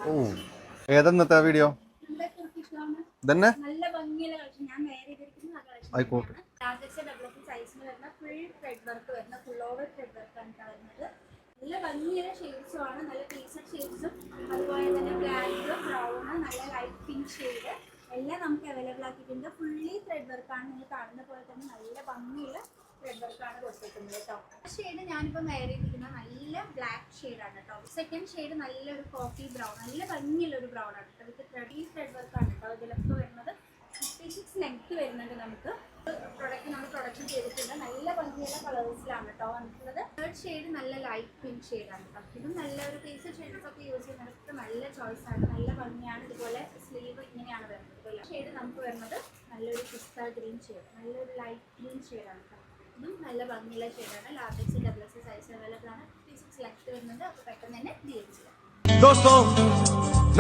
ഓ ഏതെന്നത്തെ video തന്നെ ആയിക്കോട്ടെ. നല്ല ഭംഗിയുള്ള ഷെയ്ഡ്സും ആണ്, നല്ല പീസഡ് ഷെയ്ഡ്സും അതുപോലെ തന്നെ ബ്ലാക്ക്, ബ്രൗൺ, നല്ല ലൈറ്റ് പിങ്ക് ഷെയ്ഡ് എല്ലാം നമുക്ക് അവൈലബിൾ ആക്കിയിട്ടുണ്ട്. ഫുള്ളി ത്രെഡ് വർക്കാണ്, നിങ്ങൾ കാണുന്ന പോലെ തന്നെ നല്ല ഭംഗിയുള്ള ത്രെഡ് വർക്കാണ് കൊടുത്തിരിക്കുന്നത് കേട്ടോ. ഷെയ്ഡ് ഞാനിപ്പോൾ വെയർ ചെയ്തിരിക്കുന്ന നല്ല ബ്ലാക്ക് ഷെയ്ഡാണ് കേട്ടോ. സെക്കൻഡ് ഷെയ്ഡ് നല്ലൊരു കോഫി ബ്രൗൺ, നല്ല ഭംഗിയുള്ള ഒരു ബ്രൗൺ ആണ് കേട്ടോ. വിത്ത് ത്രെഡ് വർക്കാണ് കേട്ടോ. ഇതിലൊക്കെ വരുന്നത് 56 ലെങ്ത് വരുന്നുണ്ട്. നമുക്ക് പ്രൊഡക്റ്റ് നമ്മൾ പ്രൊഡക്ഷൻ ചെയ്തിട്ടുണ്ട്. നല്ല ഭംഗിയുള്ള കളേഴ്സിലാണ് കേട്ടോ വന്നിട്ടുള്ളത്. തേർഡ് ഷെയ്ഡ് നല്ല ലൈറ്റ് പിങ്ക് ഷെയ്ഡാണ് കേട്ടോ. ഇതും നല്ലൊരു പീസ് ഷെയ്ഡ്സ് ഒക്കെ യൂസ് ചെയ്യുന്നവർക്ക് നല്ല ചോയ്സ് ആണ്, നല്ല ഭംഗിയാണ്. ഇതുപോലെ സ്ലീവ് ഇങ്ങനെയാണ് വരുന്നത്. ഷെയ്ഡ് നമുക്ക് വരുന്നത് നല്ലൊരു പിസ്ത ഗ്രീൻ ഷെയ്ഡ്, നല്ലൊരു ലൈറ്റ് ഗ്രീൻ ഷെയ്ഡാണ് കേട്ടോ. ഇതും നല്ല ഭംഗിയുള്ള ഷെയ്ഡാണ്. Large X double X size available ആണ്. 56 ലെങ്ത് വരുന്നുണ്ട്. അപ്പോൾ പെട്ടെന്ന് തന്നെ DM ചെയ്യാം. दोस्तों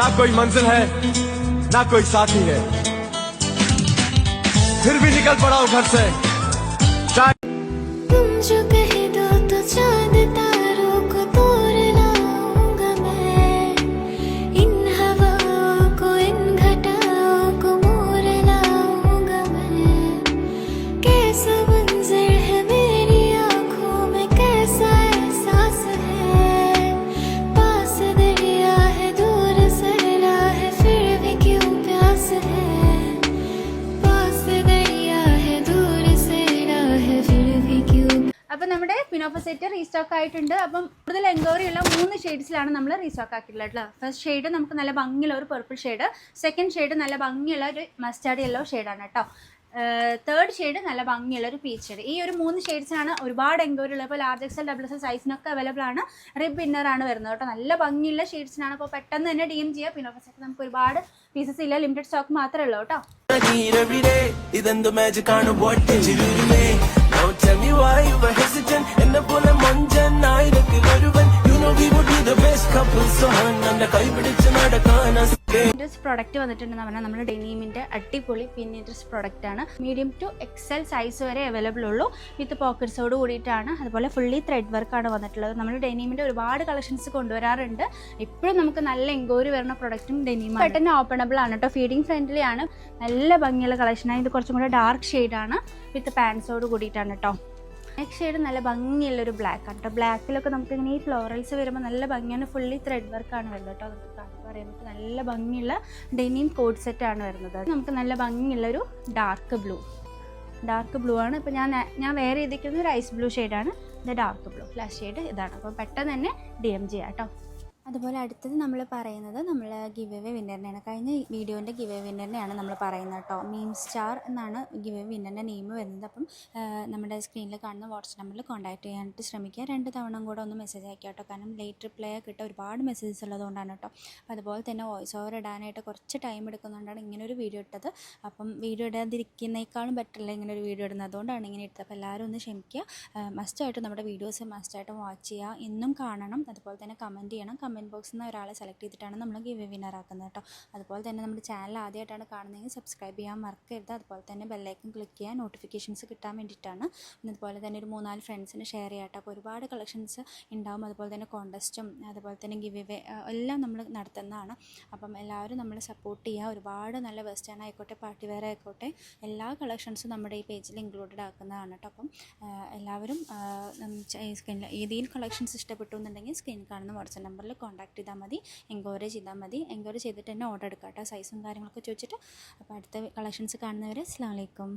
ना कोई मंजिल है ना कोई साथी है, फिर भी निकल पड़ा हूं घर से। तुम जो कह दो तो चांद तारों को तोड़ लाऊंगा मैं, इन हवाओं को इन घटाओं को मोड़ लाऊंगा मैं। कैसा मंजर है मेरी आंखों में, कैसा एहसास है, पास दरिया है दूर सहरा है फिर भी क्यों प्यास है, पास दरिया है दूर सहरा है फिर भी क्यों। അപ്പോൾ നമ്മുടെ പിനോഫ സെറ്റ് റീസ്റ്റോക്ക് ആയിട്ടുണ്ട്. അപ്പം കൂടുതൽ എൻക്വയറി ഉള്ള 3 ഷെയ്ഡ്സിലാണ് നമ്മൾ റീസ്റ്റോക്ക് ആക്കിയിട്ടുള്ളത്. ഫസ്റ്റ് ഷെയ്ഡ് നമുക്ക് നല്ല ഭംഗിയുള്ള ഒരു പർപ്പിൾ ഷെയ്ഡ്, സെക്കൻഡ് ഷെയ്ഡ് നല്ല ഭംഗിയുള്ള ഒരു മസ്റ്റാർഡ് യെല്ലോ ഷെയ്ഡാണ് കേട്ടോ. തേർഡ് ഷെയ്ഡ് നല്ല ഭംഗിയുള്ള ഒരു പീച്ച് ഷെയ്ഡ്. ഈ ഒരു 3 ഷെയ്ഡ്സിനാണ് ഒരുപാട് എൻക്വയറി ഉള്ളത്. ഇപ്പോൾ ലാർജ് എക്സൽ ഡബിൾ എക്സൽ സൈസിനൊക്കെ അവൈലബിൾ ആണ്. റിബ് ഇന്നറാണ് വരുന്നത് കേട്ടോ. നല്ല ഭംഗിയുള്ള ഷെയ്ഡ്സിനാണ്. അപ്പോൾ പെട്ടെന്ന് തന്നെ DM ചെയ്യുക. പിനോഫ സെറ്റ് നമുക്ക് ഒരുപാട് പീസസ് ഇല്ല, ലിമിറ്റഡ് സ്റ്റോക്ക് മാത്രമേ ഉള്ളൂ കേട്ടോ. Now tell me why you were hesitant. And the pull and munjan night of the veruvan. You know we would be the best couple. So hun, and the kai pidicha nadakana. Product വന്നിട്ടുണ്ടെന്ന് പറഞ്ഞാൽ നമ്മുടെ ഡെനീമിൻ്റെ അടിപൊളി പിന്നിൻട്രസ്റ്റ് product ആണ്. Medium to XL size വരെ available ഉള്ളൂ. വിത്ത് പോക്കറ്റ്സോട് കൂടിയിട്ടാണ്. അതുപോലെ fully thread വർക്കാണ് വന്നിട്ടുള്ളത്. നമ്മൾ ഡെനീമിൻ്റെ ഒരുപാട് കളക്ഷൻസ് കൊണ്ടുവരാറുണ്ട്. ഇപ്പോഴും നമുക്ക് നല്ല എൻക്വയറി വരുന്ന പ്രൊഡക്റ്റും ഡെനീമാണ്. പെട്ടെന്ന് ഓപ്പണബിൾ ആണ് കേട്ടോ. ഫീഡിങ് ഫ്രണ്ട്ലി ആണ്. നല്ല ഭംഗിയുള്ള കളക്ഷനാണ്. ഇത് കുറച്ചും കൂടെ ഡാർക്ക് ഷെയ്ഡാണ്. വിത്ത് പാൻസോട് കൂടിയിട്ടാണ് കേട്ടോ. നെക്സ്റ്റ് ഷെയ്ഡ് നല്ല ഭംഗിയുള്ളൊരു ബ്ലാക്ക് ആണ് കേട്ടോ. ബ്ലാക്കിലൊക്കെ നമുക്ക് ഇങ്ങനെ ഈ ഫ്ലോറൽസ് വരുമ്പോൾ നല്ല ഭംഗിയാണ്. ഫുള്ളി ത്രെഡ് വർക്കാണ് വരുന്നത് കേട്ടോ. നമുക്ക് കാണാൻ പറയുന്നത് നല്ല ഭംഗിയുള്ള ഡെനിം കോഡ് സെറ്റാണ് വരുന്നത്. നമുക്ക് നല്ല ഭംഗിയുള്ളൊരു ഡാർക്ക് ബ്ലൂ ആണ്. ഇപ്പോൾ ഞാൻ വേറെ ചെയ്തിരിക്കുന്ന ഒരു ഐസ് ബ്ലൂ ഷെയ്ഡാണ്. ഇത് ഡാർക്ക് ബ്ലൂ. ലാസ്റ്റ് ഷെയ്ഡ് ഇതാണ്. അപ്പോൾ പെട്ടെന്ന് തന്നെ DM ചെയ്യാം കേട്ടോ. അതുപോലെ അടുത്തത് നമ്മൾ പറയുന്നത് നമ്മൾ ഗിവ് എവേ വിന്നറിനെയാണ്. കഴിഞ്ഞ വീഡിയോൻ്റെ ഗിവ് എവേ വിന്നറിനെയാണ് നമ്മൾ പറയുന്നത് കേട്ടോ. മീം സ്റ്റാർ എന്നാണ് ഗിവ് എവേ വിന്നറിൻ്റെ നെയിം വരുന്നത്. അപ്പം നമ്മുടെ സ്ക്രീനിൽ കാണുന്ന വാട്സ്ആപ്പ് നമ്പറിൽ കോൺടാക്ട് ചെയ്യാനായിട്ട് ശ്രമിക്കുക. 2 തവണ കൂടെ ഒന്ന് മെസ്സേജ് അയക്കുക കേട്ടോ. കാരണം ലേറ്റ് റിപ്ലൈ കിട്ടുക ഒരുപാട് മെസ്സേജസ് ഉള്ളതുകൊണ്ടാണ് കേട്ടോ. അതുപോലെ തന്നെ വോയിസ് ഓവർ ഇടാനായിട്ട് കുറച്ച് ടൈം എടുക്കുന്നതുകൊണ്ടാണ് ഇങ്ങനൊരു വീഡിയോ ഇട്ടത്. അപ്പം വീഡിയോ ഇടാതിരിക്കുന്നേക്കാളും ബെറ്ററല്ലേ ഇങ്ങനൊരു വീഡിയോ ഇടുന്നത്. അതുകൊണ്ടാണ് ഇങ്ങനെ ഇട്ടത്. അപ്പോൾ എല്ലാവരും ഒന്ന് ക്ഷമിക്കുക. മസ്റ്റായിട്ട് നമ്മുടെ വീഡിയോസ് മസ്റ്റായിട്ട് വാച്ച് ചെയ്യുക. എന്നും കാണണം. അതുപോലെ തന്നെ കമൻറ്റ് ചെയ്യണം. കമൻറ്റ് ബോക്സിൽ നിന്ന് ഒരാളെ സെലക്ട് ചെയ്തിട്ടാണ് നമ്മൾ ഗിവ് വിന്നർ ആക്കുന്നത് കേട്ടോ. അതുപോലെ തന്നെ നമ്മുടെ ചാനൽ ആദ്യമായിട്ടാണ് കാണുന്നതെങ്കിൽ സബ്സ്ക്രൈബ് ചെയ്യാൻ മറക്കരുത്. അതുപോലെ തന്നെ ബെല്ലൈക്കൺ ക്ലിക്ക് ചെയ്യാൻ നോട്ടിഫിക്കേഷൻസ് കിട്ടാൻ വേണ്ടിയിട്ടാണ്. അതുപോലെ തന്നെ ഒരു 3-4 ഫ്രണ്ട്സിന് ഷെയർ ചെയ്യാം കേട്ടോ. അപ്പോൾ ഒരുപാട് കളക്ഷൻസ് ഉണ്ടാവും. അതുപോലെ തന്നെ കോൺടെസ്റ്റും അതുപോലെ തന്നെ ഗിവ് അവേ എല്ലാം നമ്മൾ നടത്തുന്നതാണ്. അപ്പം എല്ലാവരും നമ്മളെ സപ്പോർട്ട് ചെയ്യുക. ഒരുപാട് നല്ല വെസ്റ്റേൺ ആയിക്കോട്ടെ പാർട്ടി വെയർ ആയിക്കോട്ടെ എല്ലാ കളക്ഷൻസും നമ്മുടെ ഈ പേജിൽ ഇൻക്ലൂഡഡ് ആക്കുന്നതാണ് കേട്ടോ. അപ്പം എല്ലാവരും ഏതെങ്കിലും കളക്ഷൻസ് ഇഷ്ടപ്പെട്ടു എന്നുണ്ടെങ്കിൽ സ്ക്രീനിൽ കാണുന്ന വാട്സ്ആപ്പ് നമ്പറിൽ കോൺടാക്ട് ചെയ്താൽ മതി. എൻക്വയറി ചെയ്താൽ മതി. എൻക്വയറി ചെയ്തിട്ട് തന്നെ ഓർഡർ എടുക്കാം കേട്ടോ. സൈസും കാര്യങ്ങളൊക്കെ ചോദിച്ചിട്ട്. അപ്പോൾ അടുത്ത കളക്ഷൻസ് കാണുന്നവരെ അസ്സലാമു അലൈക്കും.